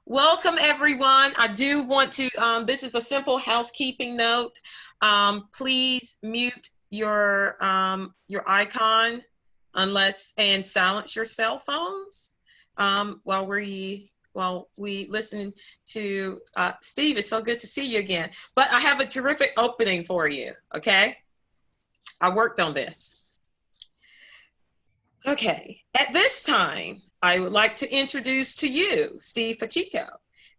Welcome, everyone. I do want to, this is a simple housekeeping note. Please mute your icon and silence your cell phones while we listen to Steve. It's so good to see you again. But I have a terrific opening for you, okay? I worked on this. Okay, at this time, I would like to introduce to you Steve Pacheco,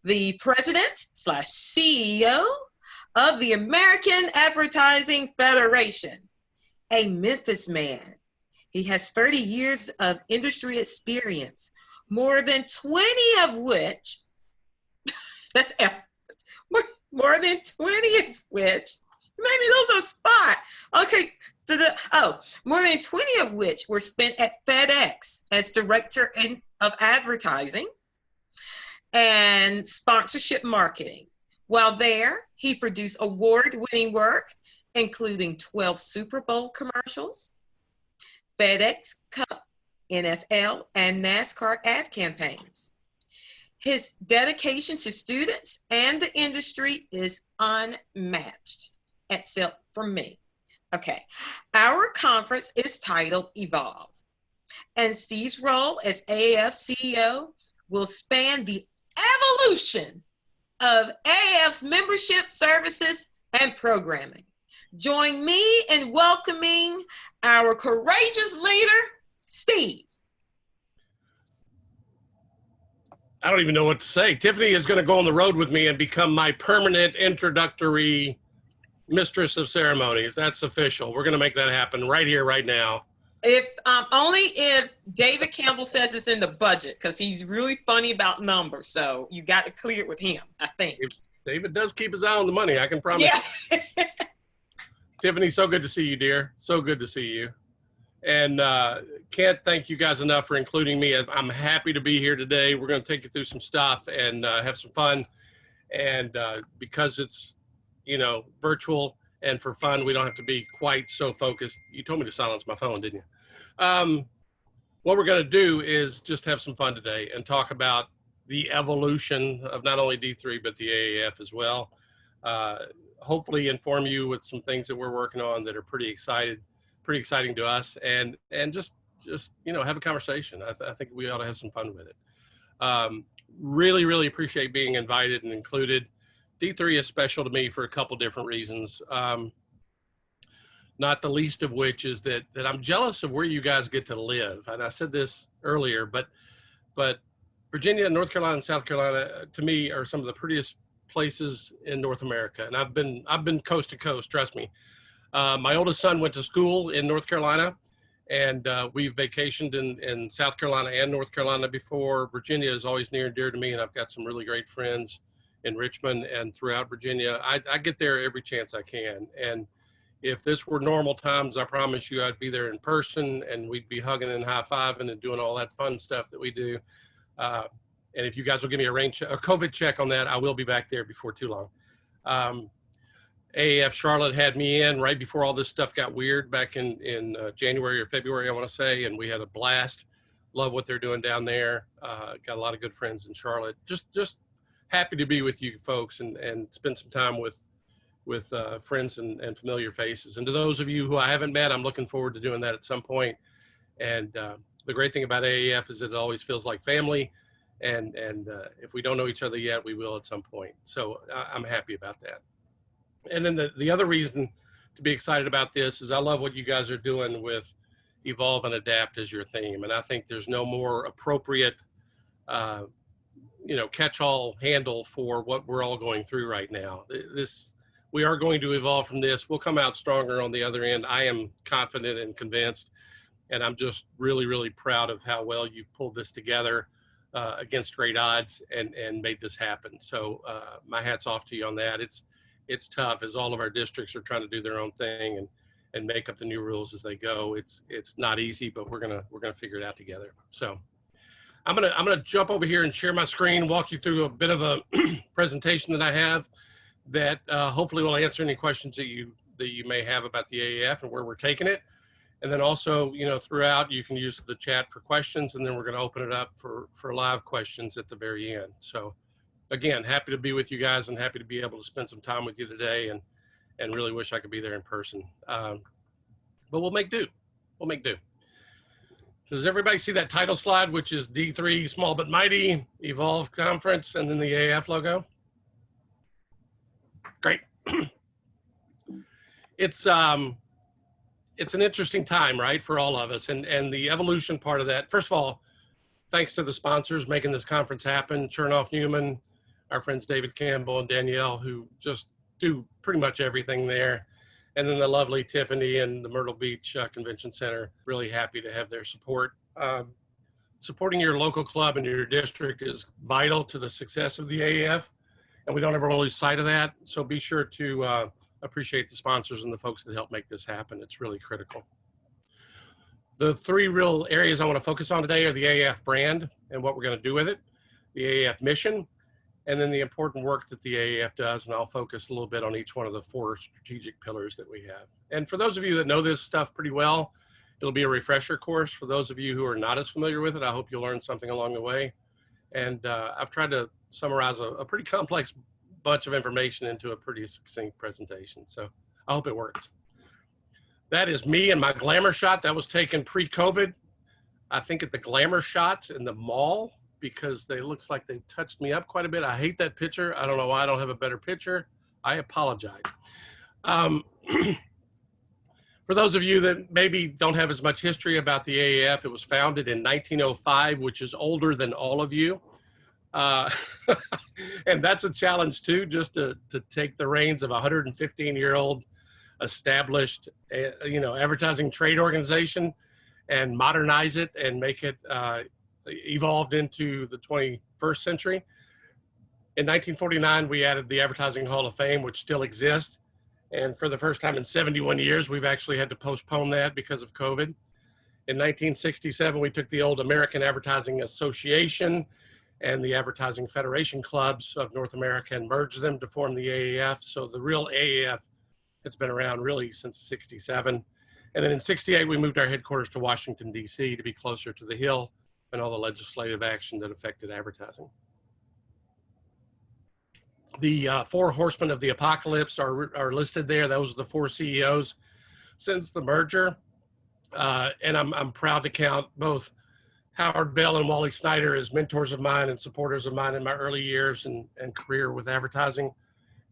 the President/CEO of the American Advertising Federation, a Memphis man. He has 30 years of industry experience, more than 20 of which, that's more than 20 of which, maybe those are spot. Okay. More than 20 of which were spent at FedEx as Director of Advertising and Sponsorship Marketing. While there, he produced award-winning work, including 12 Super Bowl commercials, FedEx Cup, NFL, and NASCAR ad campaigns. His dedication to students and the industry is unmatched, except for me. Okay, our conference is titled Evolve, and Steve's role as AAF CEO will span the evolution of AAF's membership services and programming. Join me in welcoming our courageous leader, Steve. I don't even know what to say. Tiffany is going to go on the road with me and become my permanent introductory mistress of ceremonies. That's official. We're going to make that happen right here, right now. If only if David Campbell says it's in the budget, because he's really funny about numbers. So you got to clear it with him, I think. David does keep his eye on the money, I can promise. Yeah. Tiffany, so good to see you, dear. So good to see you. And can't thank you guys enough for including me. I'm happy to be here today. We're going to take you through some stuff and have some fun. And because it's, you know, virtual and for fun, we don't have to be quite so focused. You told me to silence my phone, didn't you? What we're going to do is just have some fun today and talk about the evolution of not only D3, but the AAF as well. Hopefully inform you with some things that we're working on that are pretty exciting to us, and just you know, have a conversation. I think we ought to have some fun with it. Really appreciate being invited and included. D3 is special to me for a couple different reasons. Not the least of which is that I'm jealous of where you guys get to live. And I said this earlier, but Virginia, North Carolina, and South Carolina to me are some of the prettiest places in North America. And I've been coast to coast, trust me. My oldest son went to school in North Carolina, and we've vacationed in South Carolina and North Carolina before. Virginia is always near and dear to me, and I've got some really great friends in Richmond and throughout Virginia. I get there every chance I can. And if this were normal times, I promise you I'd be there in person, and we'd be hugging and high-fiving and doing all that fun stuff that we do. And if you guys will give me a COVID check on that, I will be back there before too long. AAF Charlotte had me in right before all this stuff got weird back in January or February, I want to say, and we had a blast. Love what they're doing down there. Got a lot of good friends in Charlotte. Just happy to be with you folks and spend some time with friends and familiar faces. And to those of you who I haven't met, I'm looking forward to doing that at some point. And the great thing about AAF is that it always feels like family. And if we don't know each other yet, we will at some point. So I'm happy about that. And then the other reason to be excited about this is I love what you guys are doing with Evolve and Adapt as your theme. And I think there's no more appropriate you know, catch-all handle for what we're all going through right now. We are going to evolve from this. We'll come out stronger on the other end. I am confident and convinced, and I'm just really proud of how well you've pulled this together against great odds and made this happen. So my hat's off to you on that. It's tough, as all of our districts are trying to do their own thing and make up the new rules as they go. It's not easy, but we're gonna figure it out together. So I'm gonna jump over here and share my screen, walk you through a bit of a presentation that I have that hopefully will answer any questions that you may have about the AAF and where we're taking it. And then also, you know, throughout you can use the chat for questions, and then we're going to open it up for live questions at the very end. So again, happy to be with you guys and happy to be able to spend some time with you today, and really wish I could be there in person. But we'll make do. We'll make do. Does everybody see that title slide, which is D3 Small But Mighty Evolve Conference, and then the AAF logo? Great. It's an interesting time, right, for all of us, and the evolution part of that. First of all, thanks to the sponsors making this conference happen, Chernoff Newman, our friends David Campbell and Danielle, who just do pretty much everything there. And then the lovely Tiffany and the Myrtle Beach Convention Center, really happy to have their support. Supporting your local club and your district is vital to the success of the AAF, and we don't ever lose sight of that. So be sure to appreciate the sponsors and the folks that help make this happen. It's really critical. The three real areas I want to focus on today are the AAF brand and what we're going to do with it, the AAF mission, and then the important work that the AAF does, and I'll focus a little bit on each one of the four strategic pillars that we have. And for those of you that know this stuff pretty well, it'll be a refresher course. For those of you who are not as familiar with it, I hope you'll learn something along the way. And I've tried to summarize a pretty complex bunch of information into a pretty succinct presentation, so I hope it works. That is me and my glamour shot. That was taken pre-COVID, I think at the Glamour Shots in the mall, because they looks like they touched me up quite a bit. I hate that picture. I don't know why I don't have a better picture. I apologize. For those of you that maybe don't have as much history about the AAF, it was founded in 1905, which is older than all of you. And that's a challenge too, just to take the reins of a 115-year-old established, advertising trade organization and modernize it and make it evolved into the 21st century. In 1949, we added the Advertising Hall of Fame, which still exists. And for the first time in 71 years, we've actually had to postpone that because of COVID. In 1967, we took the old American Advertising Association and the Advertising Federation Clubs of North America and merged them to form the AAF. So the real AAF, it's been around really since '67. And then in '68, we moved our headquarters to Washington, D.C. to be closer to the Hill and all the legislative action that affected advertising. The four horsemen of the apocalypse are listed there. Those are the four CEOs since the merger. And I'm proud to count both Howard Bell and Wally Snyder as mentors of mine and supporters of mine in my early years and career with advertising.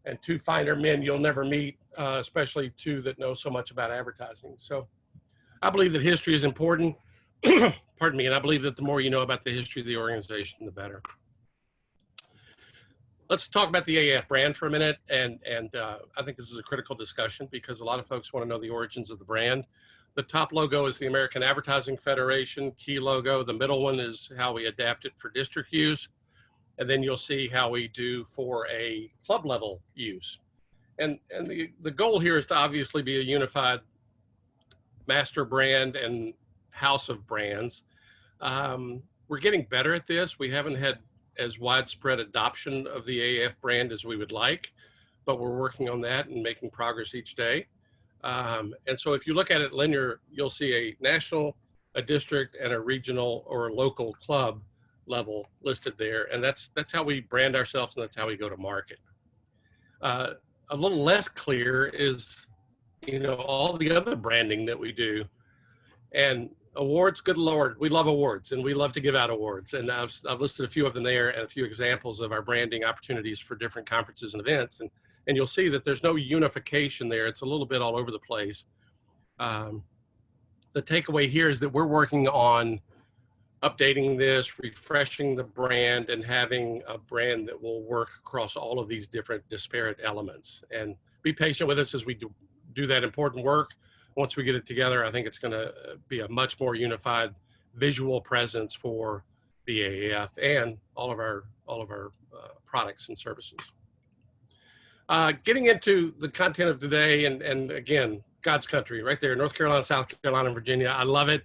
And two finer men you'll never meet, especially two that know so much about advertising. So I believe that history is important. Pardon me. And I believe that the more you know about the history of the organization, the better. Let's talk about the AAF brand for a minute. And I think this is a critical discussion because a lot of folks want to know the origins of the brand. The top logo is the American Advertising Federation key logo. The middle one is how we adapt it for district use. And then you'll see how we do for a club level use. And the goal here is to obviously be a unified master brand and house of brands. We're getting better at this. We haven't had as widespread adoption of the AAF brand as we would like, but we're working on that and making progress each day. And so if you look at it linear, you'll see a national, a district, and a regional or a local club level listed there. And that's how we brand ourselves, and that's how we go to market. A little less clear is, all the other branding that we do. And awards, good Lord, we love awards and we love to give out awards. And I've listed a few of them there and a few examples of our branding opportunities for different conferences and events. And you'll see that there's no unification there. It's a little bit all over the place. The takeaway here is that we're working on updating this, refreshing the brand, and having a brand that will work across all of these different disparate elements. And be patient with us as we do that important work. Once we get it together, I think it's going to be a much more unified visual presence for the AAF and all of our products and services. Getting into the content of today, and again, God's country, right there, North Carolina, South Carolina, and Virginia. I love it,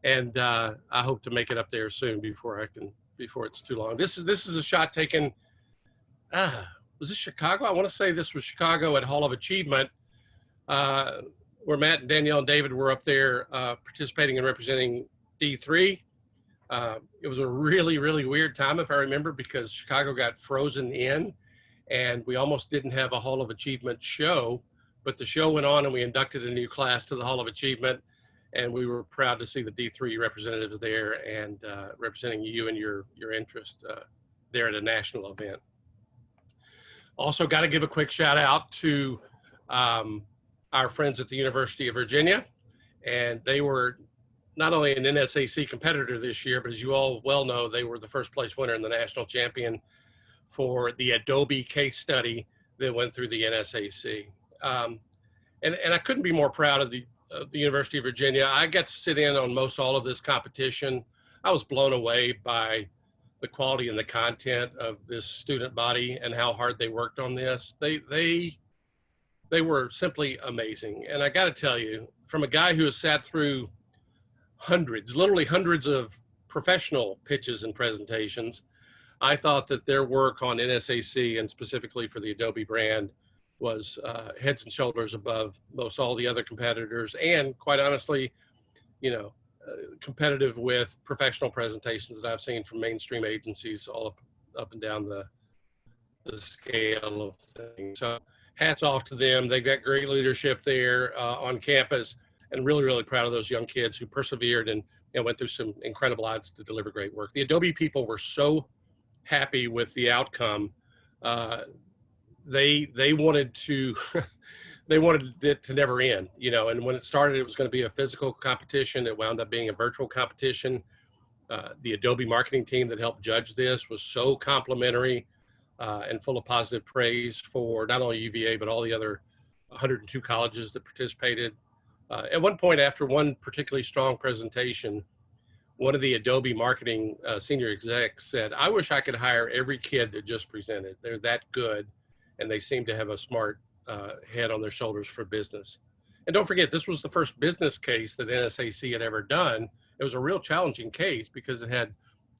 and I hope to make it up there soon before it's too long. This is a shot taken. Was this Chicago? I want to say this was Chicago at Hall of Achievement, where Matt and Danielle and David were up there participating and representing D3. It was a really, really weird time, if I remember, because Chicago got frozen in and we almost didn't have a Hall of Achievement show, but the show went on and we inducted a new class to the Hall of Achievement. And we were proud to see the D3 representatives there and representing you and your interest there at a national event. Also got to give a quick shout out to our friends at the University of Virginia. And they were not only an NSAC competitor this year, but as you all well know, they were the first place winner in the national champion for the Adobe case study that went through the NSAC. And I couldn't be more proud of the University of Virginia. I got to sit in on most all of this competition. I was blown away by the quality and the content of this student body and how hard they worked on this. They were simply amazing. And I got to tell you, from a guy who has sat through hundreds, literally hundreds of professional pitches and presentations, I thought that their work on NSAC and specifically for the Adobe brand was heads and shoulders above most all the other competitors, and quite honestly, competitive with professional presentations that I've seen from mainstream agencies all up and down the scale of things. So hats off to them. They've got great leadership there on campus, and really, really proud of those young kids who persevered and went through some incredible odds to deliver great work. The Adobe people were so happy with the outcome. They wanted to they wanted it to never end, and when it started, it was going to be a physical competition. It wound up being a virtual competition. The Adobe marketing team that helped judge this was so complimentary and full of positive praise for not only UVA, but all the other 102 colleges that participated. At one point, after one particularly strong presentation, one of the Adobe marketing senior execs said, "I wish I could hire every kid that just presented. They're that good, and they seem to have a smart head on their shoulders for business." And don't forget, this was the first business case that NSAC had ever done. It was a real challenging case because it had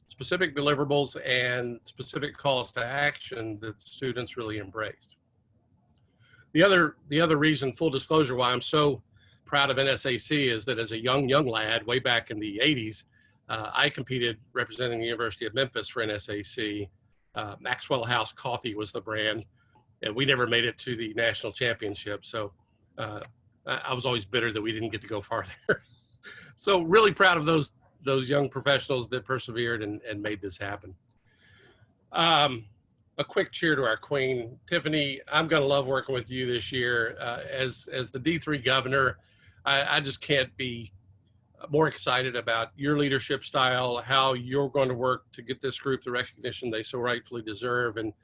specific deliverables and specific calls to action that the students really embraced. The other reason, full disclosure, why I'm so proud of NSAC is that as a young lad, way back in the 80s, I competed representing the University of Memphis for NSAC. Maxwell House Coffee was the brand, and we never made it to the national championship. So I was always bitter that we didn't get to go farther. So really proud of those young professionals that persevered and made this happen. A quick cheer to our queen. Tiffany, I'm going to love working with you this year. As the D3 governor, I just can't be more excited about your leadership style, how you're going to work to get this group the recognition they so rightfully deserve, and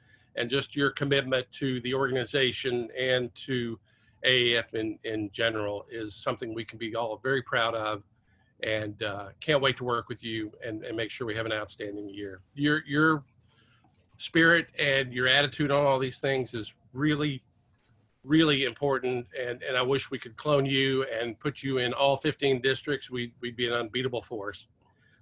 just your commitment to the organization and to AAF in general is something we can be all very proud of, and can't wait to work with you and make sure we have an outstanding year. Your spirit and your attitude on all these things is really, really important, and I wish we could clone you and put you in all 15 districts. We'd be an unbeatable force.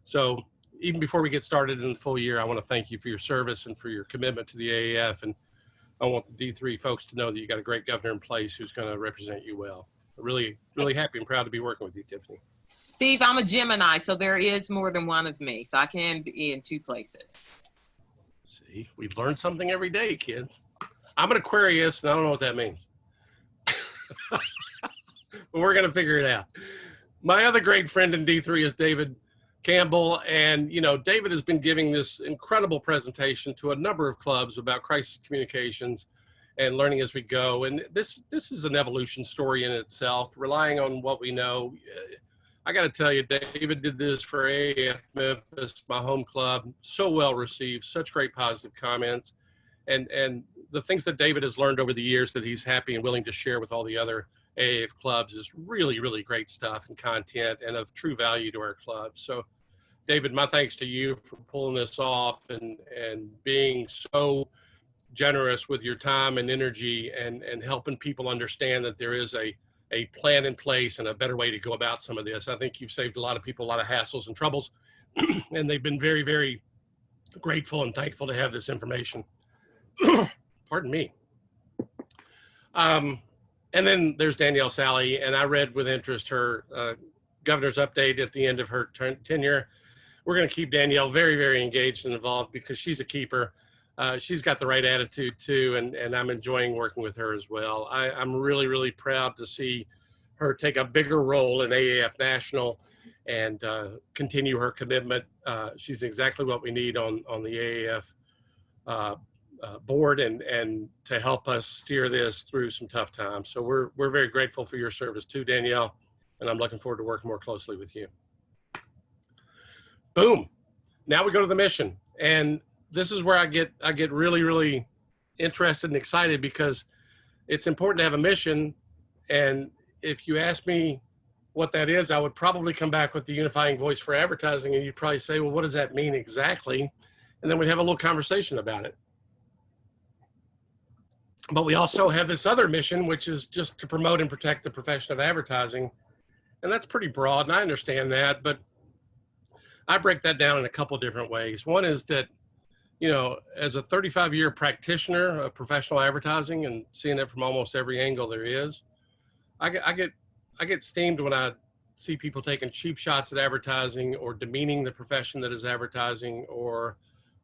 So even before we get started in the full year, I want to thank you for your service and for your commitment to the AAF, and I want the D3 folks to know that you got a great governor in place who's going to represent you well. I'm really, really happy and proud to be working with you, Tiffany. Steve, I'm a Gemini, so there is more than one of me, so I can be in two places. See, we learn something every day, kids. I'm an Aquarius, and I don't know what that means. But we're going to figure it out. My other great friend in D3 is David Campbell, and David has been giving this incredible presentation to a number of clubs about crisis communications and learning as we go. And this is an evolution story in itself, relying on what we know. I got to tell you, David did this for AAF Memphis, my home club, so well received, such great positive comments, and the things that David has learned over the years that he's happy and willing to share with all the other AAF clubs is really, really great stuff and content and of true value to our club. So David, my thanks to you for pulling this off and being so generous with your time and energy and helping people understand that there is a plan in place and a better way to go about some of this. I think you've saved a lot of people a lot of hassles and troubles, and they've been very, very grateful and thankful to have this information. Pardon me. And then there's Danielle Sally, and I read with interest her governor's update at the end of her tenure. we're going to keep Danielle very, very engaged and involved because she's a keeper. She's got the right attitude too, and I'm enjoying working with her as well. I'm really, really proud to see her take a bigger role in AAF National and continue her commitment. She's exactly what we need on the AAF board and to help us steer this through some tough times. So we're very grateful for your service too, Danielle, and I'm looking forward to working more closely with you. Boom. Now we go to the mission, and this is where I get really, really interested and excited because it's important to have a mission. And if you ask me what that is, I would probably come back with the unifying voice for advertising, and you'd probably say, well, what does that mean exactly? And then we'd have a little conversation about it. But we also have this other mission, which is just to promote and protect the profession of advertising. And that's pretty broad, and I understand that, but I break that down in a couple of different ways. One is that, you know, as a 35-year practitioner of professional advertising and seeing it from almost every angle there is, I get steamed when I see people taking cheap shots at advertising or demeaning the profession that is advertising or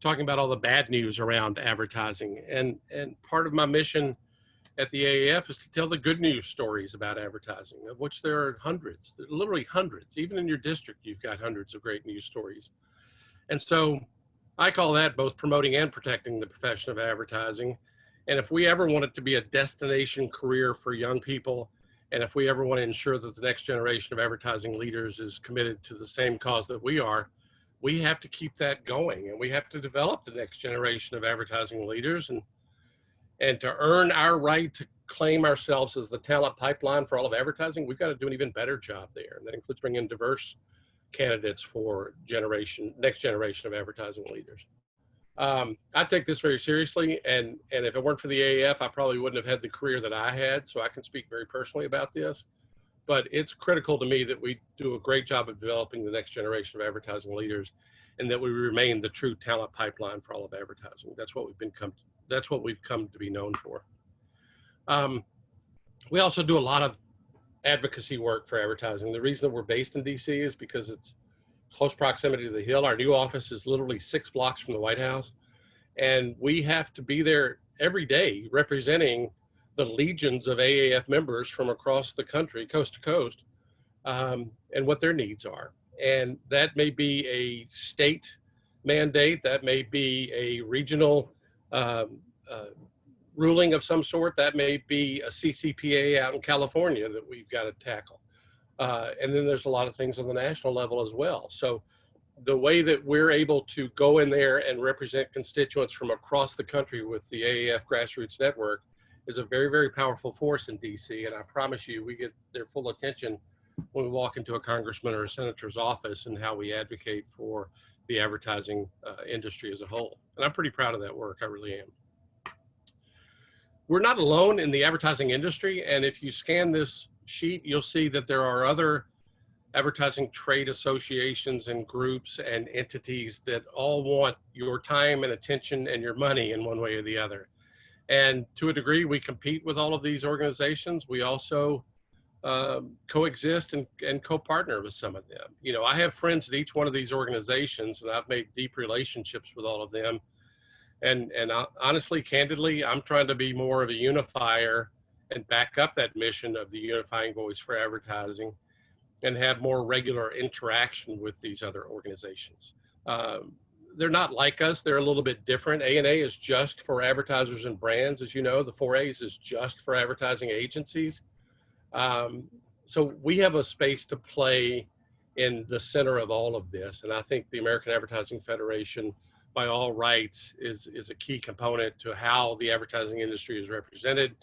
talking about all the bad news around advertising. And part of my mission at the AAF is to tell the good news stories about advertising, of which there are hundreds, literally hundreds. Even in your district, you've got hundreds of great news stories. And so I call that both promoting and protecting the profession of advertising. And if we ever want it to be a destination career for young people, and if we ever want to ensure that the next generation of advertising leaders is committed to the same cause that we are, we have to keep that going, and we have to develop the next generation of advertising leaders. And to earn our right to claim ourselves as the talent pipeline for all of advertising, we've got to do an even better job there. And that includes bringing in diverse candidates for next generation of advertising leaders. I take this very seriously, and if it weren't for the AAF, I probably wouldn't have had the career that I had, so I can speak very personally about this. But it's critical to me that we do a great job of developing the next generation of advertising leaders, and that we remain the true talent pipeline for all of advertising. That's what we've come to be known for. We also do a lot of advocacy work for advertising. The reason that we're based in DC is because it's close proximity to the Hill. Our new office is literally 6 blocks from the White House. And we have to be there every day representing the legions of AAF members from across the country, coast to coast, and what their needs are. And that may be a state mandate, that may be a regional ruling of some sort, that may be a CCPA out in California that we've got to tackle. And then there's a lot of things on the national level as well. So the way that we're able to go in there and represent constituents from across the country with the AAF Grassroots Network is a very, very powerful force in DC. And I promise you, we get their full attention when we walk into a congressman or a senator's office and how we advocate for the advertising industry as a whole. And I'm pretty proud of that work, I really am. We're not alone in the advertising industry. And if you scan this sheet, you'll see that there are other advertising trade associations and groups and entities that all want your time and attention and your money in one way or the other. And to a degree, we compete with all of these organizations. We also coexist and co-partner with some of them. You know, I have friends at each one of these organizations, and I've made deep relationships with all of them. And honestly, candidly, I'm trying to be more of a unifier and back up that mission of the unifying voice for advertising and have more regular interaction with these other organizations. They're not like us, they're a little bit different. A&A is just for advertisers and brands, as you know. The 4As is just for advertising agencies. So we have a space to play in the center of all of this. And I think the American Advertising Federation, by all rights, is a key component to how the advertising industry is represented.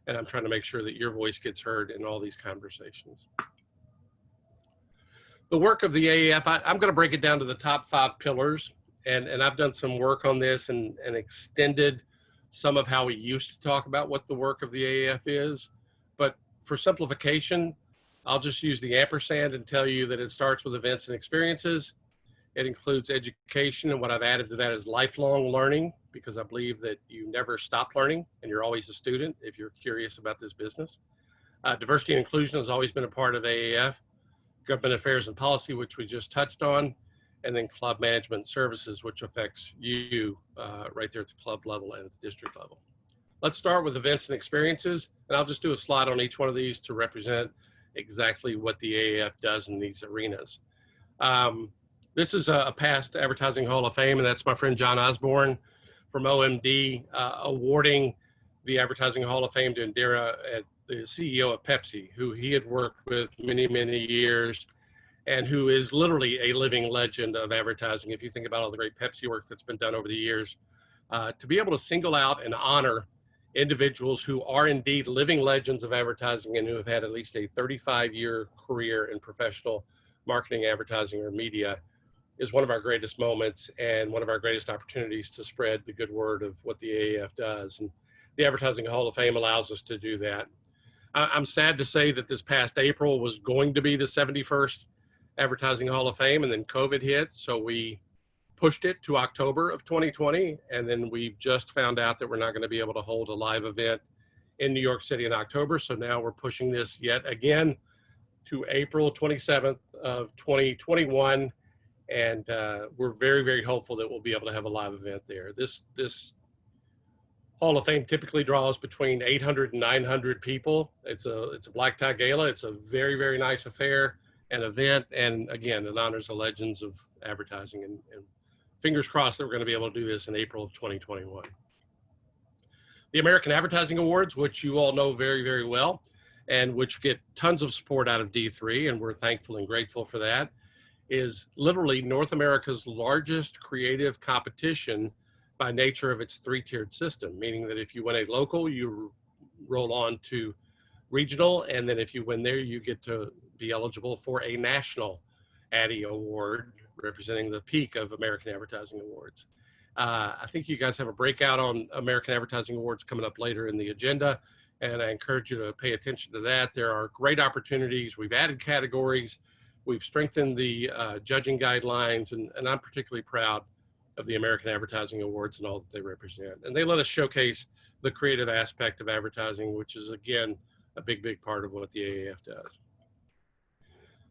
And I'm trying to make sure that your voice gets heard in all these conversations. The work of the AAF, I'm going to break it down to the top 5 pillars. And I've done some work on this and extended some of how we used to talk about what the work of the AAF is. But for simplification, I'll just use the ampersand and tell you that it starts with events and experiences. It includes education, and what I've added to that is lifelong learning, because I believe that you never stop learning and you're always a student if you're curious about this business. Diversity and inclusion has always been a part of AAF. Government affairs and policy, which we just touched on. and then club management services, which affects you right there at the club level and at the district level. Let's start with events and experiences, and I'll just do a slide on each one of these to represent exactly what the AAF does in these arenas. This is a past Advertising Hall of Fame, and that's my friend John Osborne from OMD awarding the Advertising Hall of Fame to Indira, the CEO of Pepsi, who he had worked with many, many years, and who is literally a living legend of advertising. If you think about all the great Pepsi work that's been done over the years, to be able to single out and honor individuals who are indeed living legends of advertising and who have had at least a 35-year career in professional marketing, advertising, or media is one of our greatest moments and one of our greatest opportunities to spread the good word of what the AAF does. And the Advertising Hall of Fame allows us to do that. I'm sad to say that this past April was going to be the 71st Advertising Hall of Fame, and then COVID hit, so we pushed it to October of 2020, and then we've just found out that we're not going to be able to hold a live event in New York City in October, so now we're pushing this yet again to April 27th of 2021, and we're very, very hopeful that we'll be able to have a live event there. This Hall of Fame typically draws between 800 and 900 people. It's a black tie gala. It's a very, very nice affair and event, and again, it honors the legends of advertising, and fingers crossed that we're going to be able to do this in April of 2021. The American Advertising Awards, which you all know very, very well, and which get tons of support out of D3, and we're thankful and grateful for that, is literally North America's largest creative competition by nature of its three-tiered system, meaning that if you win a local, you roll on to regional, and then if you win there, you get to be eligible for a national Addy Award, representing the peak of American Advertising Awards. I think you guys have a breakout on American Advertising Awards coming up later in the agenda, and I encourage you to pay attention to that. There are great opportunities. We've added categories. We've strengthened the judging guidelines, and I'm particularly proud of the American Advertising Awards and all that they represent. And they let us showcase the creative aspect of advertising, which is, again, a big, big part of what the AAF does.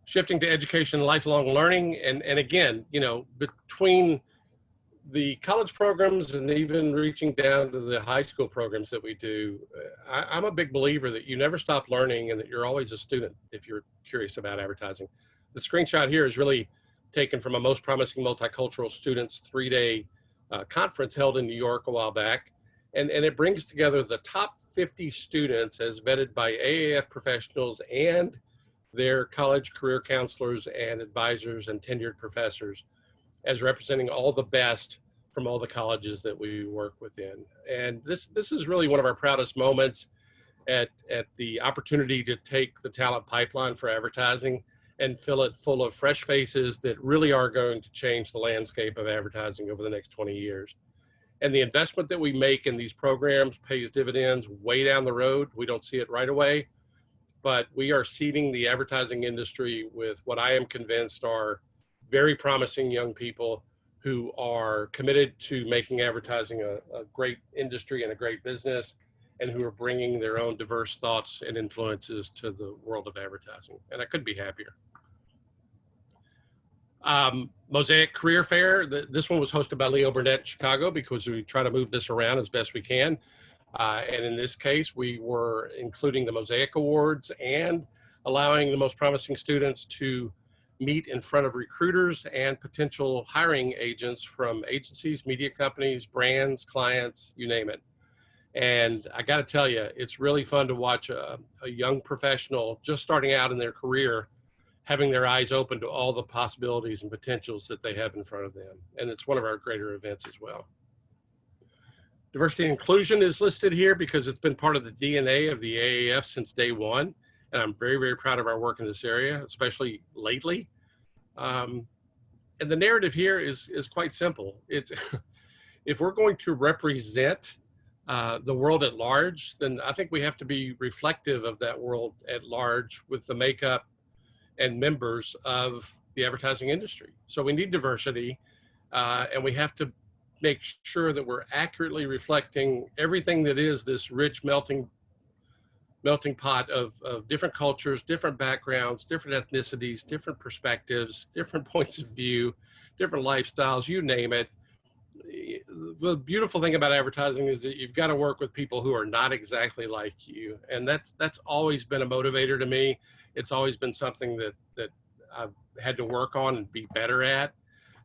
Shifting to education and lifelong learning, and again, you know, between the college programs and even reaching down to the high school programs that we do, I'm a big believer that you never stop learning and that you're always a student if you're curious about advertising. The screenshot here is really taken from a Most Promising Multicultural Students 3-day conference held in New York a while back. And it brings together the top 50 students as vetted by AAF professionals and their college career counselors and advisors and tenured professors as representing all the best from all the colleges that we work within. And this is really one of our proudest moments at the opportunity to take the talent pipeline for advertising and fill it full of fresh faces that really are going to change the landscape of advertising over the next 20 years. And the investment that we make in these programs pays dividends way down the road. We don't see it right away, but we are seeding the advertising industry with what I am convinced are very promising young people who are committed to making advertising a great industry and a great business, and who are bringing their own diverse thoughts and influences to the world of advertising. And I couldn't be happier. Mosaic Career Fair, this one was hosted by Leo Burnett in Chicago because we try to move this around as best we can. And in this case, we were including the Mosaic Awards and allowing the most promising students to meet in front of recruiters and potential hiring agents from agencies, media companies, brands, clients, you name it. And I got to tell you, it's really fun to watch a young professional just starting out in their career having their eyes open to all the possibilities and potentials that they have in front of them. And it's one of our greater events as well. Diversity and inclusion is listed here because it's been part of the DNA of the AAF since day one. And I'm very, very proud of our work in this area, especially lately. And the narrative here is quite simple. It's if we're going to represent the world at large, then I think we have to be reflective of that world at large with the makeup and members of the advertising industry. So we need diversity, and we have to make sure that we're accurately reflecting everything that is this rich melting melting pot of different cultures, different backgrounds, different ethnicities, different perspectives, different points of view, different lifestyles, you name it. The beautiful thing about advertising is that you've got to work with people who are not exactly like you. And that's always been a motivator to me. It's always been something that I've had to work on and be better at.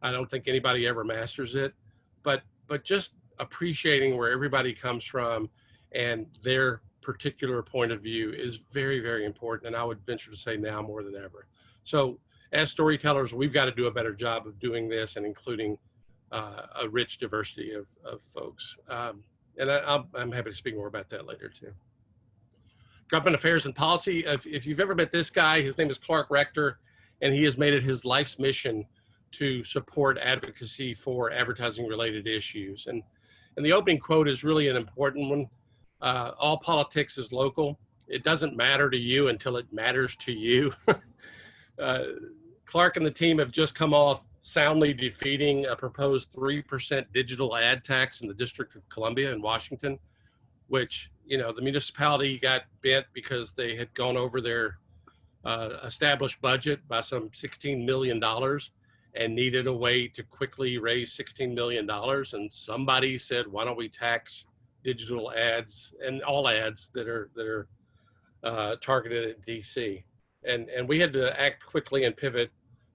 I don't think anybody ever masters it, but just appreciating where everybody comes from and their particular point of view is very, very important. And I would venture to say now more than ever. So as storytellers, we've got to do a better job of doing this and including a rich diversity of folks. And I'm happy to speak more about that later too. Government Affairs and Policy. If you've ever met this guy, his name is Clark Rector, and he has made it his life's mission to support advocacy for advertising related issues. And the opening quote is really an important one. All politics is local. It doesn't matter to you until it matters to you. Clark and the team have just come off soundly defeating a proposed 3% digital ad tax in the District of Columbia in Washington, which, the municipality got bent because they had gone over their established budget by some $16 million and needed a way to quickly raise $16 million. And somebody said, why don't we tax digital ads and all ads that are targeted at DC? And we had to act quickly and pivot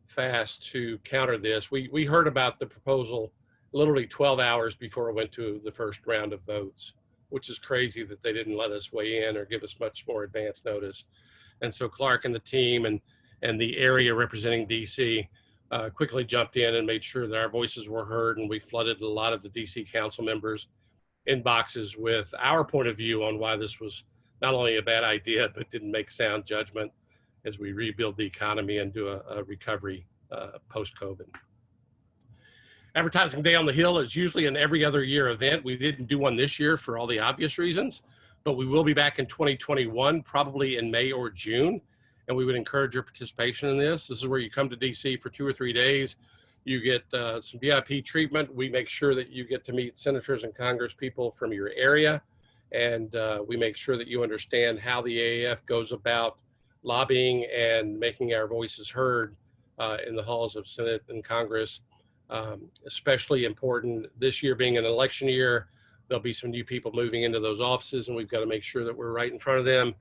fast to counter this. We heard about the proposal literally 12 hours before it went to the first round of votes, which is crazy that they didn't let us weigh in or give us much more advance notice. And so Clark and the team and the area representing DC quickly jumped in and made sure that our voices were heard, and we flooded a lot of the DC council members' inboxes with our point of view on why this was not only a bad idea, but didn't make sound judgment as we rebuild the economy and do a recovery post-COVID. Advertising Day on the Hill is usually an every other year event. We didn't do one this year for all the obvious reasons, but we will be back in 2021, probably in May or June, and we would encourage your participation in this. This is where you come to DC for 2 or 3 days. You get some VIP treatment. We make sure that you get to meet senators and Congress people from your area, and we make sure that you understand how the AAF goes about lobbying and making our voices heard in the halls of Senate and Congress. Especially important this year being an election year, there'll be some new people moving into those offices, and we've got to make sure that we're right in front of them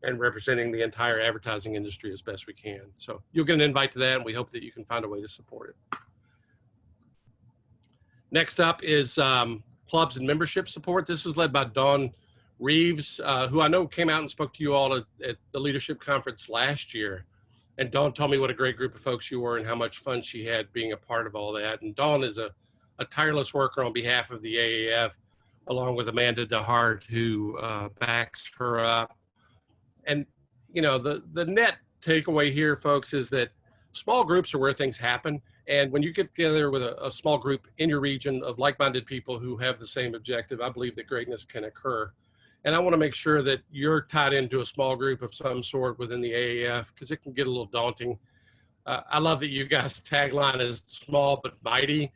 and representing the entire advertising industry as best we can. So you'll get an invite to that, and we hope that you can find a way to support it. Next up is clubs and membership support. This is led by Dawn Reeves, who I know came out and spoke to you all at the leadership conference last year. And Dawn told me what a great group of folks you were and how much fun she had being a part of all that. And Dawn is a tireless worker on behalf of the AAF, along with Amanda DeHart, who backs her up. And, the net takeaway here, folks, is that small groups are where things happen. And when you get together with a small group in your region of like-minded people who have the same objective, I believe that greatness can occur. And I want to make sure that you're tied into a small group of some sort within the AAF, because it can get a little daunting. I love that you guys' tagline is small but mighty.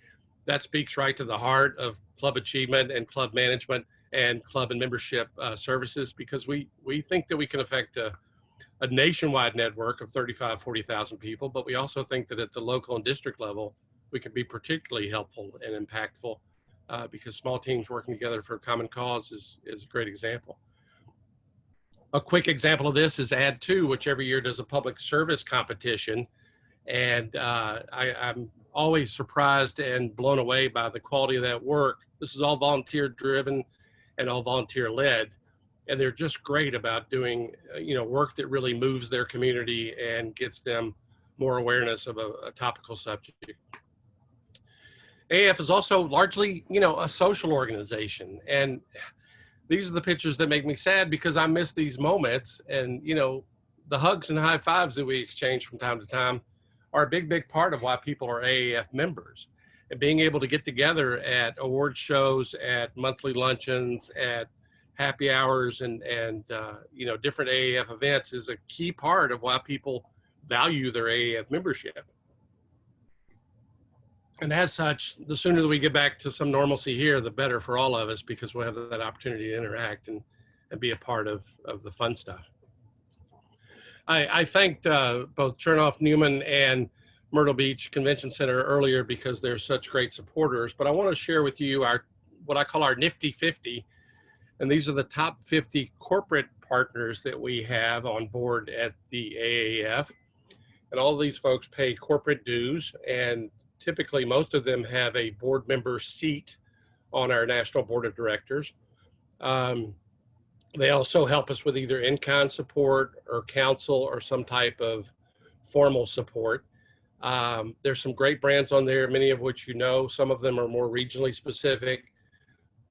That speaks right to the heart of club achievement and club management and club and membership services, because we think that we can affect a nationwide network of 35, 40,000 people, but we also think that at the local and district level, we can be particularly helpful and impactful. Because small teams working together for a common cause is a great example. A quick example of this is Ad2, which every year does a public service competition. And I'm always surprised and blown away by the quality of that work. This is all volunteer driven and all volunteer led. And they're just great about doing, work that really moves their community and gets them more awareness of a topical subject. AAF is also largely, a social organization. And these are the pictures that make me sad, because I miss these moments. And, the hugs and high fives that we exchange from time to time are a big, big part of why people are AAF members. And being able to get together at award shows, at monthly luncheons, at happy hours, and different AAF events is a key part of why people value their AAF membership. And as such, the sooner that we get back to some normalcy here, the better for all of us, because we'll have that opportunity to interact and be a part of the fun stuff. I thanked both Chernoff, Newman, and Myrtle Beach Convention Center earlier because they're such great supporters, but I want to share with you what I call our Nifty 50, and these are the top 50 corporate partners that we have on board at the AAF. And all of these folks pay corporate dues, and typically most of them have a board member seat on our national board of directors. They also help us with either in-kind support or counsel or some type of formal support. There's some great brands on there, many of which you know. Some of them are more regionally specific,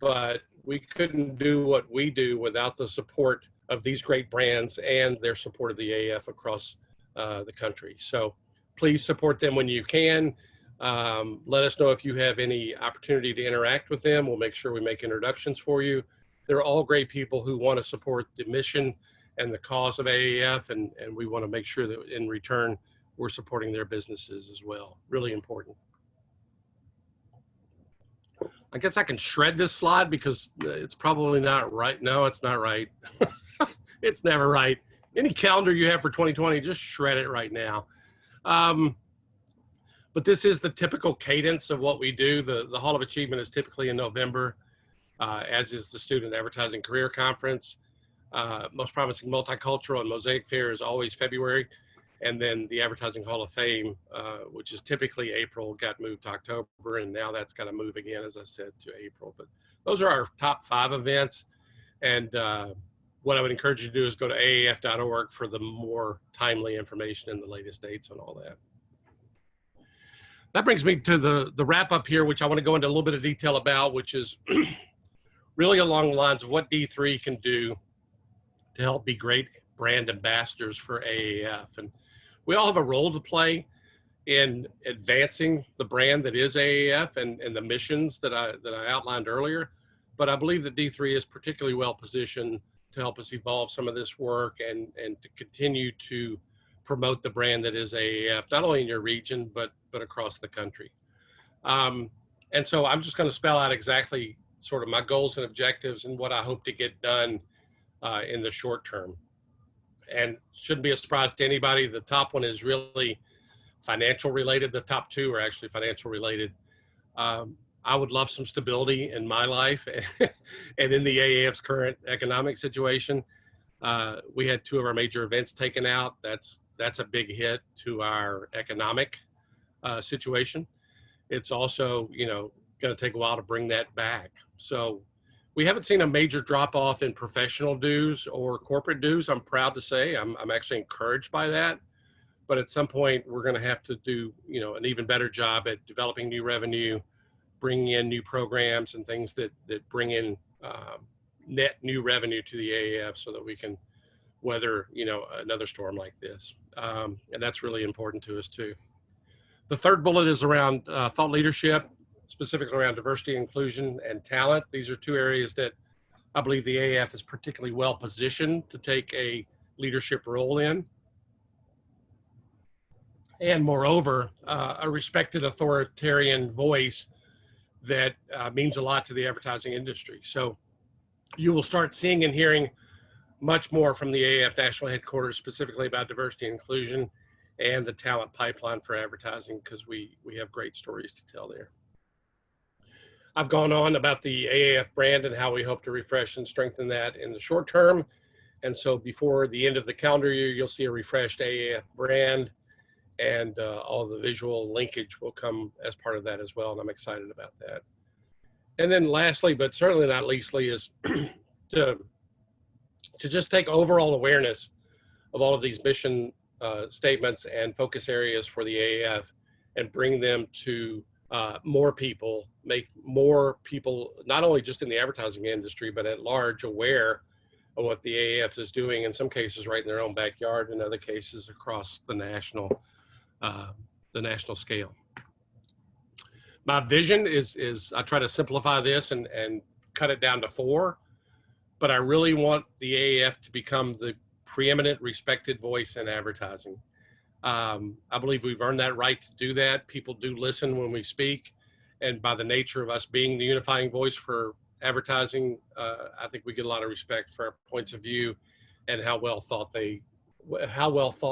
but we couldn't do what we do without the support of these great brands and their support of the AAF across the country. So please support them when you can. Let us know if you have any opportunity to interact with them. We'll make sure we make introductions for you. They're all great people who want to support the mission and the cause of AAF, and we want to make sure that in return, we're supporting their businesses as well. Really important. I guess I can shred this slide because it's probably not right. No, it's not right. It's never right. Any calendar you have for 2020, just shred it right now. But this is the typical cadence of what we do. The Hall of Achievement is typically in November, as is the Student Advertising Career Conference. Most Promising Multicultural and Mosaic Fair is always February. And then the Advertising Hall of Fame, which is typically April, got moved to October, and now that's got to move again, as I said, to April. But those are our top 5 events. And what I would encourage you to do is go to aaf.org for the more timely information and the latest dates on all that. That brings me to the wrap up here, which I want to go into a little bit of detail about, which is really along the lines of what D3 can do to help be great brand ambassadors for AAF. And we all have a role to play in advancing the brand that is AAF and the missions that I outlined earlier. But I believe that D3 is particularly well positioned to help us evolve some of this work and to continue to promote the brand that is AAF, not only in your region, but across the country. And so I'm just going to spell out exactly sort of my goals and objectives and what I hope to get done in the short term. And shouldn't be a surprise to anybody. The top one is really financial related. The top 2 are actually financial related. I would love some stability in my life and in the AAF's current economic situation. We had 2 of our major events taken out. That's a big hit to our economic situation. It's also, going to take a while to bring that back. So we haven't seen a major drop off in professional dues or corporate dues. I'm proud to say I'm actually encouraged by that. But at some point, we're going to have to do, an even better job at developing new revenue, bringing in new programs and things that bring in net new revenue to the AAF so that we can weather, another storm like this. And that's really important to us too. The third bullet is around thought leadership, specifically around diversity, inclusion, and talent. These are 2 areas that I believe the AAF is particularly well positioned to take a leadership role in. And moreover, a respected authoritarian voice that means a lot to the advertising industry. So you will start seeing and hearing much more from the AAF national headquarters, specifically about diversity and inclusion and the talent pipeline for advertising, because we have great stories to tell there. I've gone on about the AAF brand and how we hope to refresh and strengthen that in the short term. And so before the end of the calendar year, you'll see a refreshed AAF brand, and all the visual linkage will come as part of that as well. And I'm excited about that. And then lastly, but certainly not leastly, is to just take overall awareness of all of these mission statements and focus areas for the AAF and bring them to more people, make more people, not only just in the advertising industry, but at large, aware of what the AAF is doing, in some cases right in their own backyard, in other cases across the national scale. My vision is I try to simplify this and cut it down to 4, but I really want the AAF to become the preeminent, respected voice in advertising. I believe we've earned that right to do that. People do listen when we speak, and by the nature of us being the unifying voice for advertising. I think we get a lot of respect for our points of view and how well thought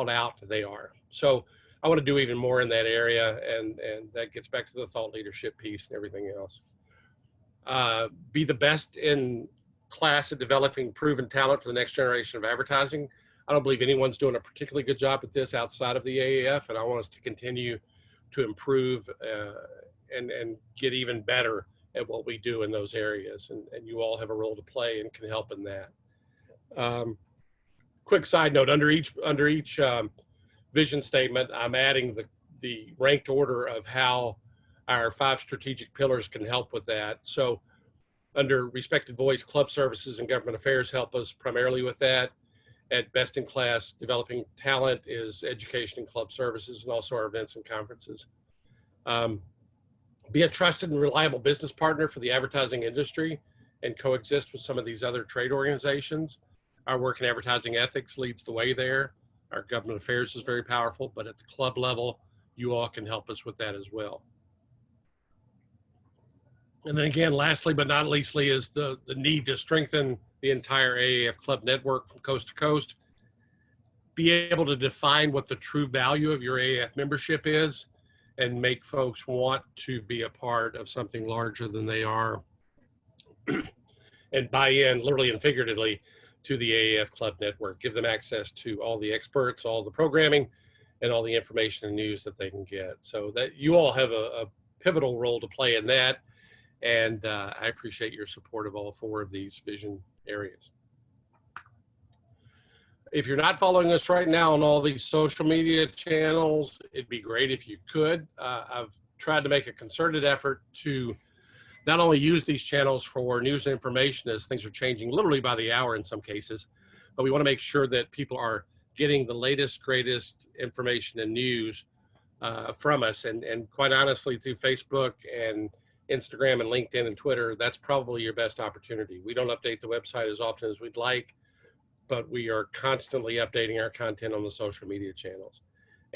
out they are. So I want to do even more in that area, and that gets back to the thought leadership piece and everything else. Be the best in class at developing proven talent for the next generation of advertising. I don't believe anyone's doing a particularly good job at this outside of the AAF, and I want us to continue to improve and get even better at what we do in those areas. And you all have a role to play and can help in that. Quick side note, under each vision statement, I'm adding the ranked order of how our 5 strategic pillars can help with that. So under respected voice, club services and government affairs help us primarily with that. At best in class, developing talent is education and club services, and also our events and conferences. Be a trusted and reliable business partner for the advertising industry and coexist with some of these other trade organizations. Our work in advertising ethics leads the way there. Our government affairs is very powerful, but at the club level, you all can help us with that as well. And then again, lastly but not leastly, is the need to strengthen the entire AAF club network from coast to coast. Be able to define what the true value of your AAF membership is and make folks want to be a part of something larger than they are and buy in, literally and figuratively, to the AAF club network. Give them access to all the experts, all the programming, and all the information and news that they can get. So that you all have a pivotal role to play in that. And I appreciate your support of all 4 of these vision areas. If you're not following us right now on all these social media channels, it'd be great if you could. I've tried to make a concerted effort to not only use these channels for news and information as things are changing literally by the hour in some cases, but we want to make sure that people are getting the latest, greatest information and news from us. And quite honestly, through Facebook and Instagram and LinkedIn and Twitter, that's probably your best opportunity. We don't update the website as often as we'd like, but we are constantly updating our content on the social media channels.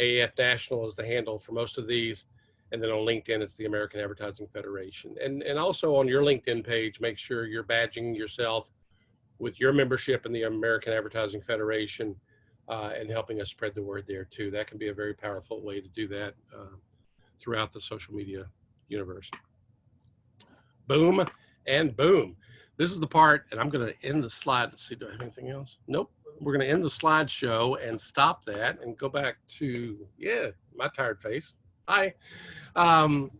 AAF National is the handle for most of these. And then on LinkedIn, it's the American Advertising Federation. And also on your LinkedIn page, make sure you're badging yourself with your membership in the American Advertising Federation and helping us spread the word there too. That can be a very powerful way to do that throughout the social media universe. Boom and boom. This is the part, and I'm going to end the slide. Let's see, do I have anything else? Nope. We're going to end the slideshow and stop that and go back to, yeah, my tired face. Hi. And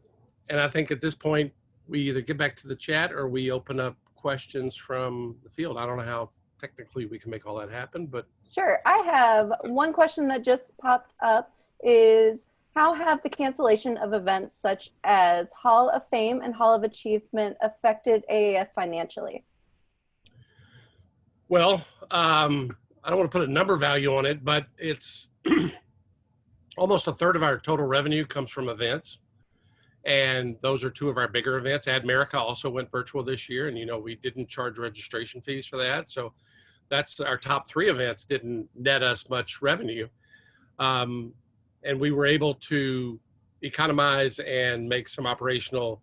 I think at this point, we either get back to the chat or we open up questions from the field. I don't know how technically we can make all that happen, but. Sure. I have one question that just popped up is, how have the cancellation of events such as Hall of Fame and Hall of Achievement affected AAF financially? Well, I don't want to put a number value on it, but it's almost 1/3 of our total revenue comes from events. And those are 2 of our bigger events. America also went virtual this year, and we didn't charge registration fees for that. So that's our top 3 events didn't net us much revenue. And we were able to economize and make some operational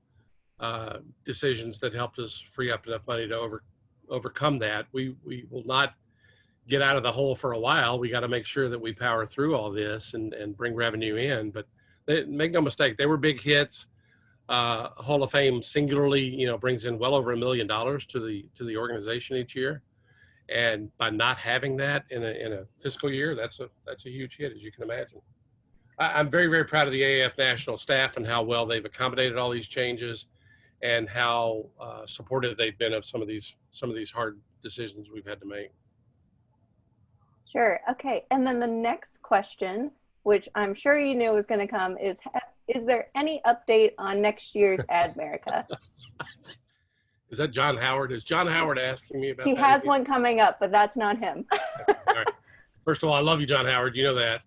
decisions that helped us free up enough money to overcome that. We will not get out of the hole for a while. We got to make sure that we power through all this and bring revenue in. But make no mistake, they were big hits. Hall of Fame singularly, brings in well over $1 million to the organization each year. And by not having that in a fiscal year, that's a huge hit, as you can imagine. I'm very, very proud of the AAF National staff and how well they've accommodated all these changes and how supportive they've been of some of these hard decisions we've had to make. Sure. Okay. And then the next question, which I'm sure you knew was going to come, is there any update on next year's Admerica? Is that John Howard? Is John Howard asking me about that? He has one coming up, but that's not him. All right. First of all, I love you, John Howard. You know that.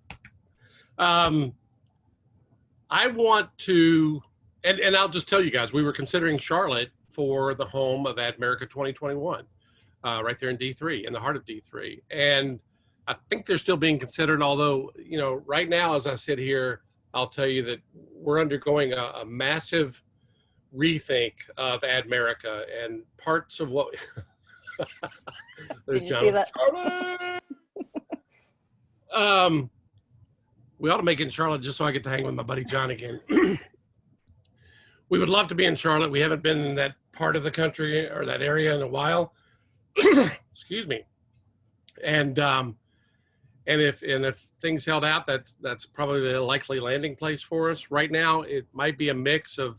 I want to, and I'll just tell you guys, we were considering Charlotte for the home of Admerica 2021, right there in D3, in the heart of D3. And I think they're still being considered, although, right now, as I sit here, I'll tell you that we're undergoing a massive rethink of Admerica and parts of what. There's Did you John. see that? We ought to make it in Charlotte just so I get to hang with my buddy John again. We would love to be in Charlotte. We haven't been in that part of the country or that area in a while. Excuse me. And if things held out, that's probably the likely landing place for us. Right now, it might be a mix of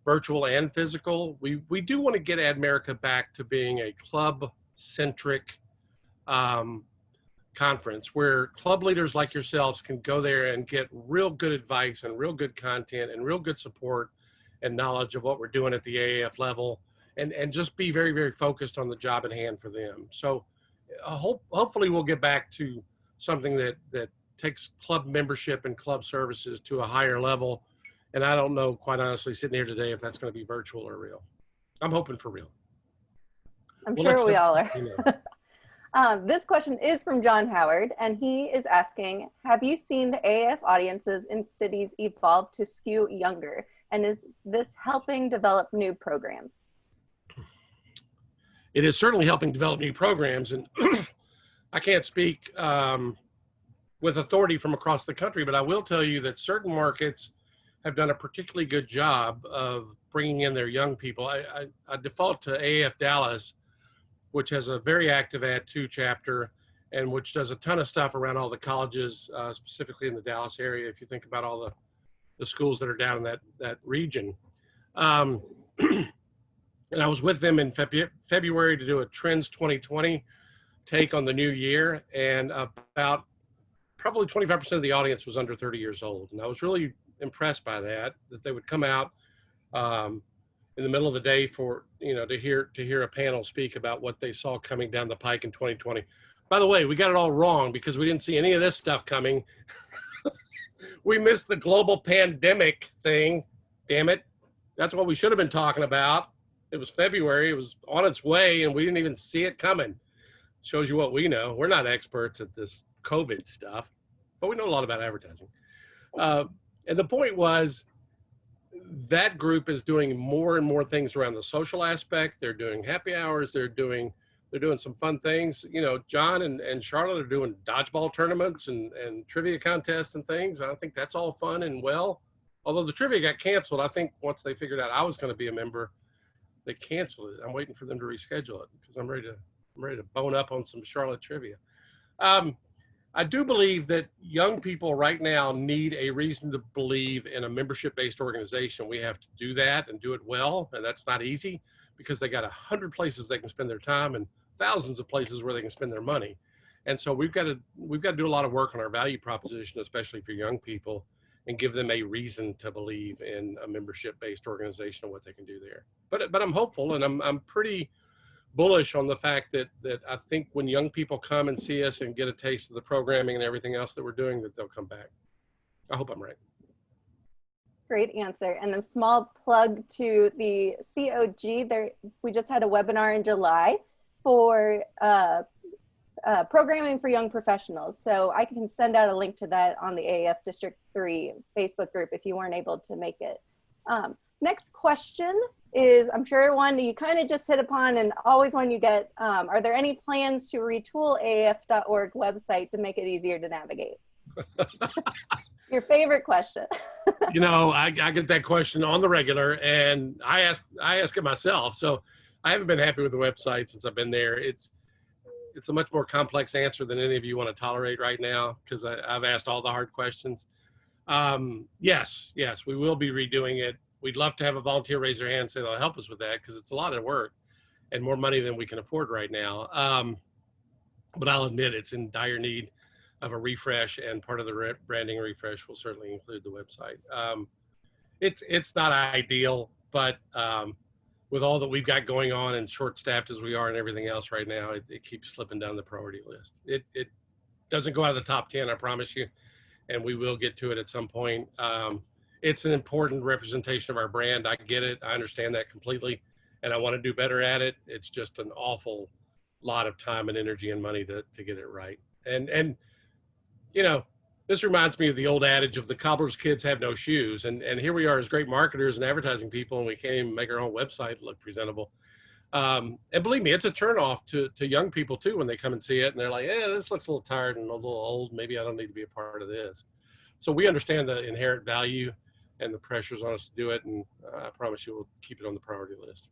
virtual and physical. We do want to get Admerica back to being a club-centric conference where club leaders like yourselves can go there and get real good advice and real good content and real good support and knowledge of what we're doing at the AAF level, and just be very, very focused on the job at hand for them. So hopefully we'll get back to something that takes club membership and club services to a higher level. And I don't know, quite honestly, sitting here today, if that's going to be virtual or real. I'm hoping for real. I'm sure we all are. This question is from John Howard, and he is asking, have you seen the AAF audiences in cities evolve to skew younger? And is this helping develop new programs? It is certainly helping develop new programs. And I can't speak with authority from across the country, but I will tell you that certain markets have done a particularly good job of bringing in their young people. I default to AAF Dallas, which has a very active Ad 2 chapter and which does a ton of stuff around all the colleges, specifically in the Dallas area, if you think about all the schools that are down in that region. And I was with them in February to do a Trends 2020 take on the new year, and about probably 25% of the audience was under 30 years old. And I was really impressed by that they would come out in the middle of the day for, to hear a panel speak about what they saw coming down the pike in 2020. By the way, we got it all wrong because we didn't see any of this stuff coming. We missed the global pandemic thing. Damn it. That's what we should have been talking about. It was February. It was on its way, and we didn't even see it coming. Shows you what we know. We're not experts at this COVID stuff, but we know a lot about advertising. And the point was, that group is doing more and more things around the social aspect. They're doing happy hours. They're doing some fun things. John and Charlotte are doing dodgeball tournaments and trivia contests and things. I think that's all fun and well. Although the trivia got canceled, I think once they figured out I was going to be a member, they canceled it. I'm waiting for them to reschedule it because I'm ready to bone up on some Charlotte trivia. I do believe that young people right now need a reason to believe in a membership-based organization. We have to do that and do it well, and that's not easy because they got 100 places they can spend their time and thousands of places where they can spend their money. And so we've got to do a lot of work on our value proposition, especially for young people, and give them a reason to believe in a membership-based organization and what they can do there. But I'm hopeful, and I'm pretty bullish on the fact that I think when young people come and see us and get a taste of the programming and everything else that we're doing, that they'll come back. I hope I'm right. Great answer. And a small plug to the COG. We just had a webinar in July for programming for young professionals. So I can send out a link to that on the AAF District 3 Facebook group if you weren't able to make it. Next question is, I'm sure one you kind of just hit upon and always one you get, are there any plans to retool AAF.org website to make it easier to navigate? Your favorite question. I get that question on the regular, and I ask it myself. So I haven't been happy with the website since I've been there. It's a much more complex answer than any of you want to tolerate right now because I've asked all the hard questions. Yes, we will be redoing it. We'd love to have a volunteer raise their hand and say they'll help us with that because it's a lot of work and more money than we can afford right now. But I'll admit it's in dire need of a refresh, and part of the branding refresh will certainly include the website. It's not ideal, but with all that we've got going on and short-staffed as we are and everything else right now, it keeps slipping down the priority list. It doesn't go out of the top 10, I promise you, and we will get to it at some point. It's an important representation of our brand. I get it. I understand that completely, and I want to do better at it. It's just an awful lot of time and energy and money to get it right. And This reminds me of the old adage of the cobbler's kids have no shoes. And here we are as great marketers and advertising people, and we can't even make our own website look presentable. And believe me, it's a turnoff to young people too when they come and see it, and they're like, "Yeah, this looks a little tired and a little old. Maybe I don't need to be a part of this." So we understand the inherent value and the pressures on us to do it, and I promise you we'll keep it on the priority list.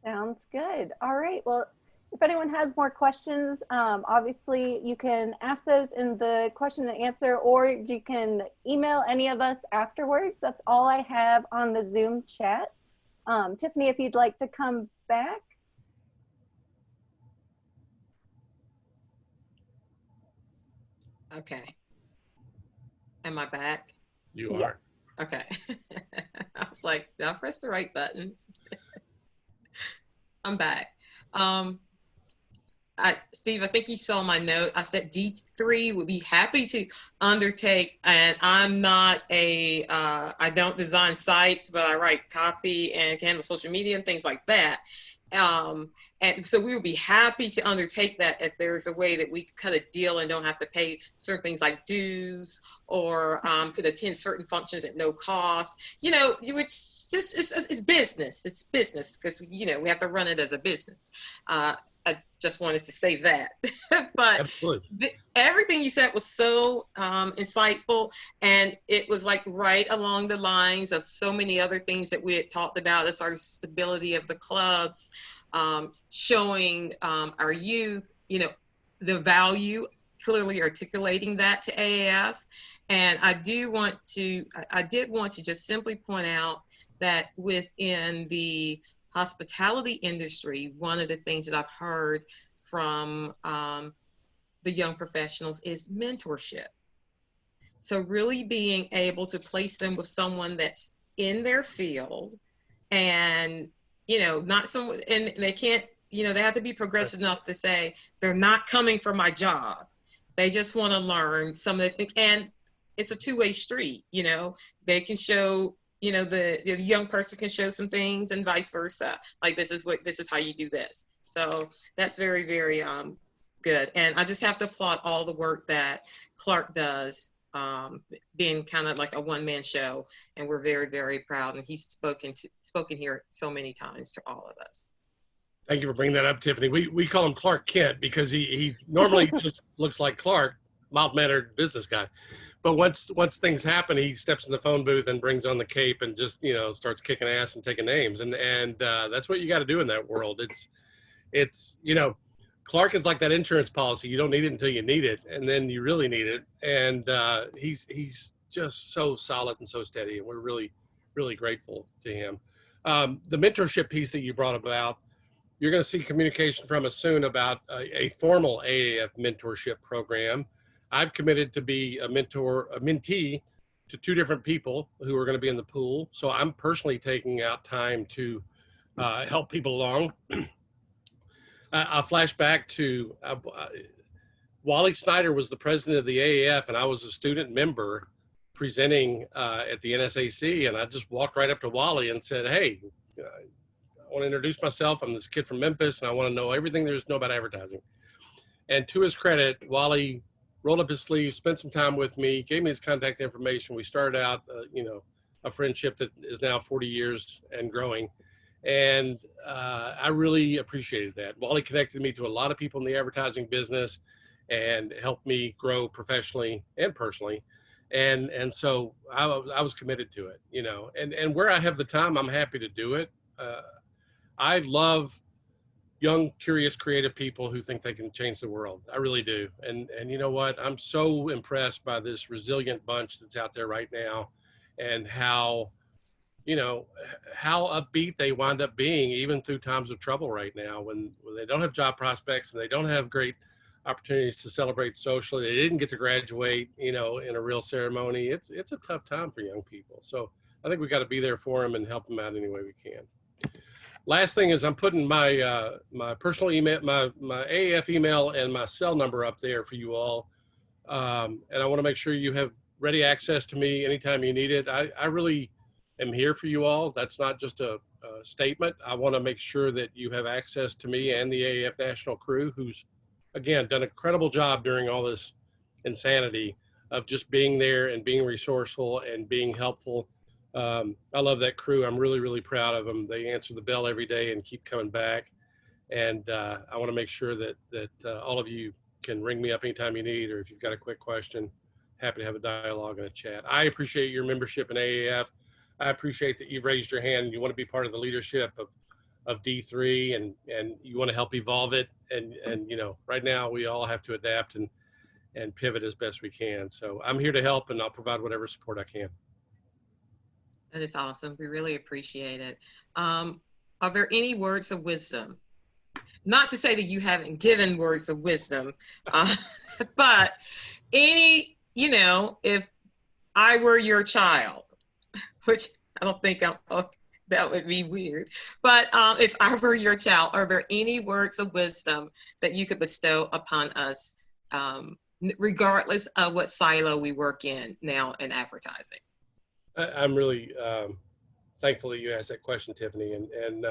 Sounds good. All right. Well, if anyone has more questions, obviously you can ask those in the question and answer, or you can email any of us afterwards. That's all I have on the Zoom chat. Tiffany, if you'd like to come back. Okay. Am I back? You are. Okay. I was like, did I press the right buttons? I'm back. Steve, I think you saw my note. I said D3 would be happy to undertake, and I'm not I don't design sites, but I write copy and handle social media and things like that. And so we would be happy to undertake that if there's a way that we could cut a deal and don't have to pay certain things like dues, or could attend certain functions at no cost. You know, it's just, it's business. It's business because, you know, we have to run it as a business. I just wanted to say that. But everything you said was so insightful, and it was like right along the lines of so many other things that we had talked about as far as stability of the clubs, showing our youth, you know, the value, clearly articulating that to AAF. And I did want to just simply point out that within the hospitality industry, one of the things that I've heard from the young professionals is mentorship. So really being able to place them with someone that's in their field, and, you know, not someone, and they can't, you know, they have to be progressive enough to say they're not coming for my job. They just want to learn some of the things, and it's a two-way street. You know, they can show, you know, the young person can show some things, and vice versa. Like, this is how you do this. So that's very, very good. And I just have to applaud all the work that Clark does, being kind of like a one-man show, and we're very, very proud. And he's spoken here so many times to all of us. Thank you for bringing that up, Tiffany. We call him Clark Kent because he normally just looks like Clark, mild-mannered business guy. But once things happen, he steps in the phone booth and brings on the cape and just, you know, starts kicking ass and taking names. And that's what you got to do in that world. It's, you know, Clark is like that insurance policy. You don't need it until you need it, and then you really need it. And he's just so solid and so steady, and we're really, really grateful to him. The mentorship piece that you brought about, you're going to see communication from us soon about a formal AAF mentorship program. I've committed to be a mentee to 2 different people who are going to be in the pool. So I'm personally taking out time to help people along. I'll flash back to Wally Snyder was the president of the AAF, and I was a student member presenting at the NSAC. And I just walked right up to Wally and said, "Hey, I want to introduce myself. I'm this kid from Memphis, and I want to know everything there is to know about advertising." And to his credit, Wally rolled up his sleeves, spent some time with me, gave me his contact information. We started out, you know, a friendship that is now 40 years and growing. And I really appreciated that. Wally connected me to a lot of people in the advertising business and helped me grow professionally and personally. And so I was committed to it, you know, and where I have the time, I'm happy to do it. I love young, curious, creative people who think they can change the world. I really do. And you know what? I'm so impressed by this resilient bunch that's out there right now, and how, you know, how upbeat they wind up being even through times of trouble right now, when they don't have job prospects and they don't have great opportunities to celebrate socially. They didn't get to graduate, you know, in a real ceremony. It's a tough time for young people. So I think we got to be there for them and help them out any way we can. Last thing is, I'm putting my my personal email, my AAF email and my cell number up there for you all. And I want to make sure you have ready access to me anytime you need it. I really am here for you all. That's not just a statement. I want to make sure that you have access to me and the AAF National crew, who's, again, done an incredible job during all this insanity of just being there and being resourceful and being helpful. I love that crew. I'm really, really proud of them. They answer the bell every day and keep coming back. And I want to make sure that all of you can ring me up anytime you need, or if you've got a quick question, happy to have a dialogue and a chat. I appreciate your membership in AAF. I appreciate that you've raised your hand and you want to be part of the leadership of D3 and you want to help evolve it. And you know, right now we all have to adapt and pivot as best we can. So I'm here to help, and I'll provide whatever support I can. That is awesome. We really appreciate it. Are there any words of wisdom? Not to say that you haven't given words of wisdom, but any, you know, if I were your child, which I don't think that would be weird, but if I were your child, are there any words of wisdom that you could bestow upon us, regardless of what silo we work in now in advertising? I'm really thankful that you asked that question, Tiffany. And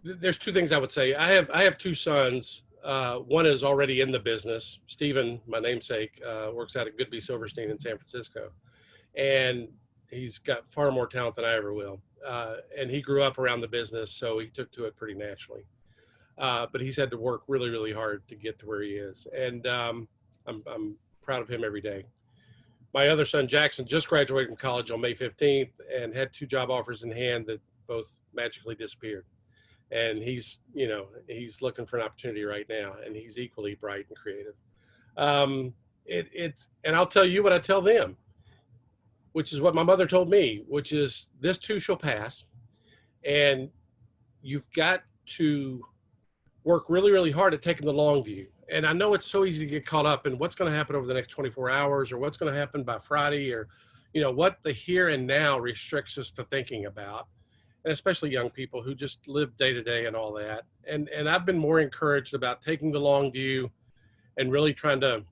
there's two things I would say. I have two sons. One is already in the business. Stephen, my namesake, works out at Goodby Silverstein in San Francisco, and he's got far more talent than I ever will. And he grew up around the business, so he took to it pretty naturally. But he's had to work really, really hard to get to where he is, and I'm proud of him every day. My other son, Jackson, just graduated from college on May 15th and had 2 job offers in hand that both magically disappeared. And he's, you know, he's looking for an opportunity right now, and he's equally bright and creative. And I'll tell you what I tell them, which is what my mother told me, which is this too shall pass. And you've got to work really, really hard at taking the long view. And I know it's so easy to get caught up in what's going to happen over the next 24 hours or what's going to happen by Friday, or, you know, what the here and now restricts us to thinking about. And especially young people who just live day to day and all that. And I've been more encouraged about taking the long view and really trying to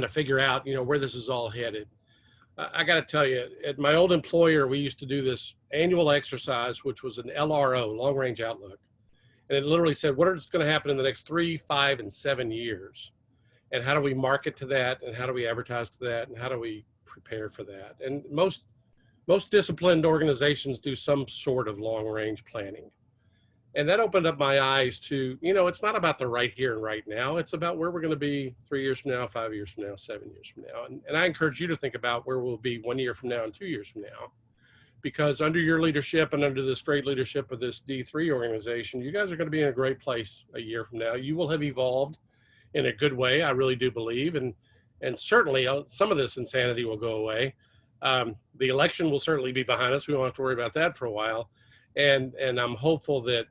figure out, you know, where this is all headed. I got to tell you, at my old employer, we used to do this annual exercise, which was an LRO, long range outlook. And it literally said, what is going to happen in the next 3, 5, and 7 years? And how do we market to that? And how do we advertise to that? And how do we prepare for that? And most disciplined organizations do some sort of long range planning. And that opened up my eyes to, you know, it's not about the right here and right now. It's about where we're going to be 3 years from now, 5 years from now, 7 years from now. And I encourage you to think about where we'll be 1 year from now and 2 years from now. Because under your leadership and under this great leadership of this D3 organization, you guys are going to be in a great place a year from now. You will have evolved in a good way, I really do believe. And certainly some of this insanity will go away. The election will certainly be behind us. We won't have to worry about that for a while. And I'm hopeful that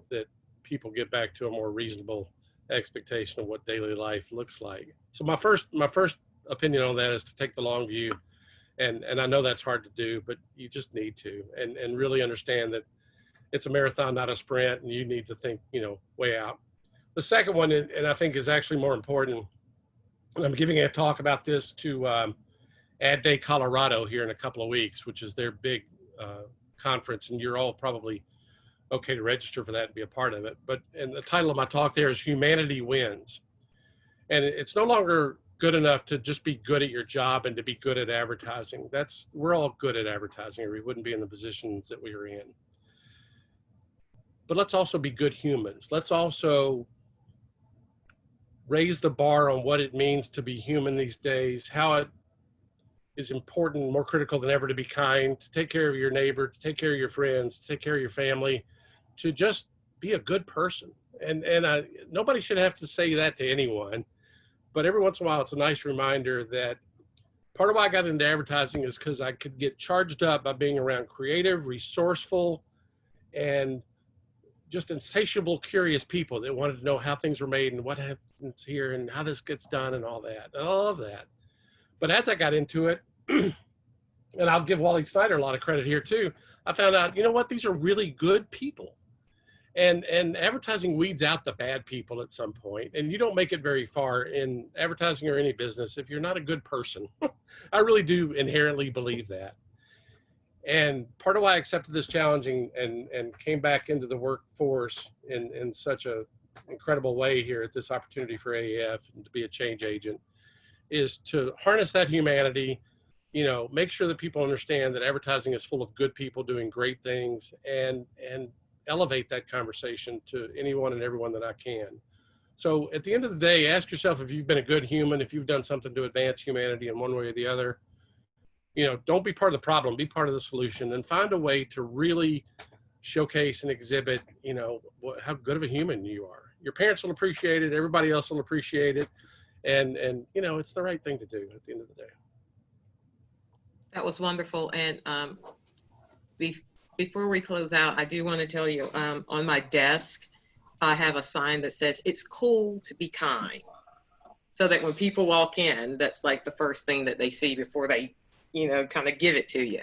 people get back to a more reasonable expectation of what daily life looks like. So my first opinion on that is to take the long view. And I know that's hard to do, but you just need to, and really understand that it's a marathon, not a sprint, and you need to think, you know, way out. The second one, and I think is actually more important, and I'm giving a talk about this to Ad Day Colorado here in a couple of weeks, which is their big conference, and you're all probably okay to register for that and be a part of it. And the title of my talk there is Humanity Wins. And it's no longer good enough to just be good at your job and to be good at advertising. We're all good at advertising, or we wouldn't be in the positions that we are in. But let's also be good humans. Let's also raise the bar on what it means to be human these days, how it is important, more critical than ever, to be kind, to take care of your neighbor, to take care of your friends, to take care of your family, to just be a good person. And nobody should have to say that to anyone. But every once in a while, it's a nice reminder that part of why I got into advertising is because I could get charged up by being around creative, resourceful, and just insatiable, curious people that wanted to know how things were made and what happens here and how this gets done and all that. And I love that. But as I got into it, and I'll give Wally Snyder a lot of credit here too, I found out, you know what, these are really good people. And advertising weeds out the bad people at some point, and you don't make it very far in advertising or any business if you're not a good person. I really do inherently believe that. And part of why I accepted this challenge and came back into the workforce in such a incredible way here at this opportunity for AAF and to be a change agent, is to harness that humanity, you know, make sure that people understand that advertising is full of good people doing great things, and elevate that conversation to anyone and everyone that I can. So at the end of the day, ask yourself if you've been a good human, if you've done something to advance humanity in one way or the other. You know, don't be part of the problem, be part of the solution, and find a way to really showcase and exhibit, you know, how good of a human you are. Your parents will appreciate it. Everybody else will appreciate it. And, you know, it's the right thing to do at the end of the day. That was wonderful. And before we close out, I do want to tell you, on my desk, I have a sign that says, "It's cool to be kind." So that when people walk in, that's like the first thing that they see before they, you know, kind of give it to you.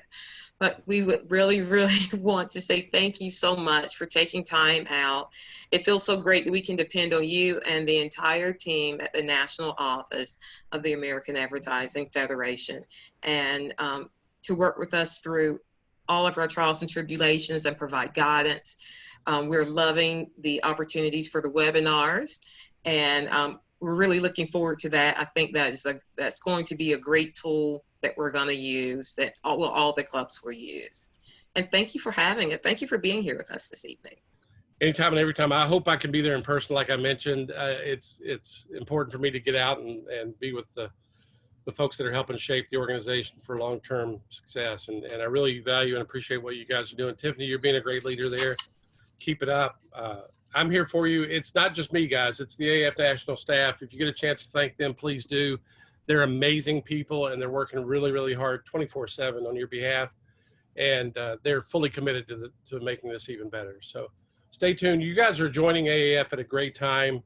But we would really, really want to say thank you so much for taking time out. It feels so great that we can depend on you and the entire team at the national office of the American Advertising Federation, and to work with us through all of our trials and tribulations and provide guidance. We're loving the opportunities for the webinars, and we're really looking forward to that. I think that's going to be a great tool that we're going to use, that all the clubs will use. And thank you for having it. Thank you for being here with us this evening. Anytime and every time. I hope I can be there in person. Like I mentioned, it's important for me to get out and be with the folks that are helping shape the organization for long-term success. And I really value and appreciate what you guys are doing. Tiffany, you're being a great leader there. Keep it up. I'm here for you. It's not just me, guys. It's the AAF national staff. If you get a chance to thank them, please do. They're amazing people, and they're working really, really hard 24/7 on your behalf. And they're fully committed to making this even better. So stay tuned. You guys are joining AAF at a great time.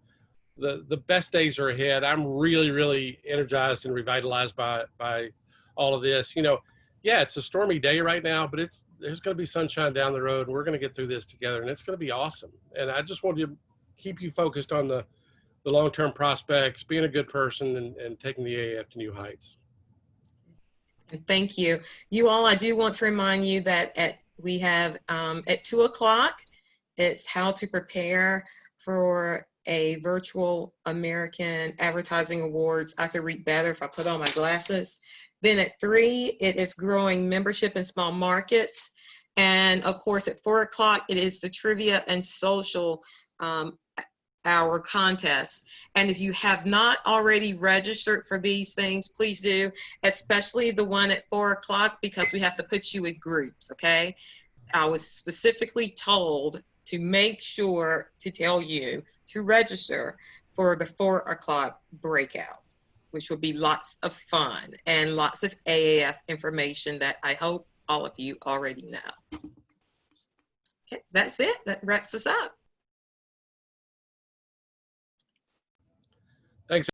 The best days are ahead. I'm really, really energized and revitalized by all of this. You know, yeah, it's a stormy day right now, but there's going to be sunshine down the road, and we're going to get through this together, and it's going to be awesome. And I just want to keep you focused on the long-term prospects, being a good person, and taking the AAF to new heights. And thank you. You all, I do want to remind you that we have at 2 o'clock, it's how to prepare for a virtual American Advertising Awards. I could read better if I put on my glasses. Then at 3, it is growing membership in small markets. And of course, at 4 o'clock, it is the trivia and social hour contest. And if you have not already registered for these things, please do, especially the one at 4 o'clock, because we have to put you in groups, okay? I was specifically told to make sure to tell you to register for the 4 o'clock breakout, which will be lots of fun and lots of AAF information that I hope all of you already know. Okay, that's it. That wraps us up. Thanks.